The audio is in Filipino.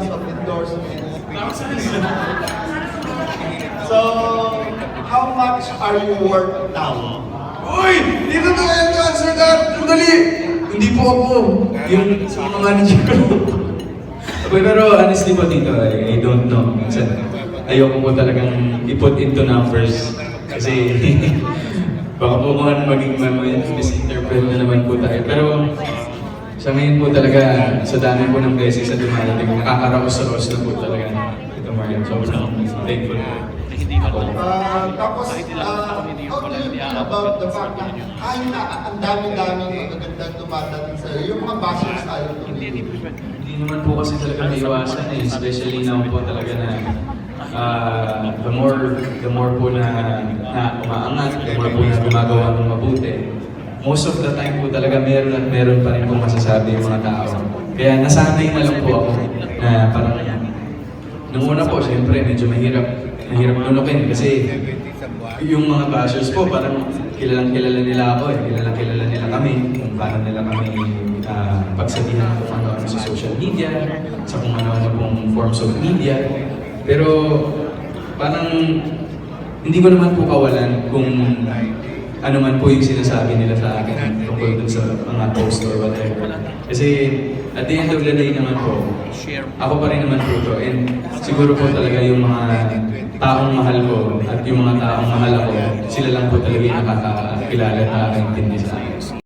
of endorsements. So, how much are you worth now? Uy! Dito to kayo to answer that! Sandali! Hindi po ako. Yung mga manager ko. Okay, pero honestly po dito, I don't know. Minsan, ayoko po talagang i-put into numbers. Kasi baka po kung ano maging misinterpret na naman po tayo. Pero sa ngayon po talaga, sa dami po ng beses sa dumarating, nakakaraos-raos na po talaga. Ito Marian, sobrang thankful po. Tapos, how do you feel about the fact na kahit na ang dami-daming magagandang dumadating sa'yo, yung mga bashers tayo Hindi naman po kasi talaga may iwasan eh. Especially now po talaga na the more po na umaangat, the more po na gumagawa ng mabuti. Most of the time po talaga meron at meron pa rin po masasabi yung mga tao. Kaya nasanay na lang po ako na parang nung una po, syempre medyo mahirap nunukin kasi yung mga bashers po parang kilalang kilala nila ako eh. Kilalang kilala nila kami kung paano nila kami pagsabihan kung ano-ano sa social media, sa kung ano-ano pong forms of media. Pero parang hindi ko naman po kawalan kung ano man po yung sinasabi nila sa akin tungkol dun sa mga post or whatever. Kasi at the end of the day naman po, ako pa rin naman po to. And siguro po talaga yung mga taong mahal ko at yung mga taong mahal ako, sila lang po talaga yung nakakakilala at nakakaintindi sa akin.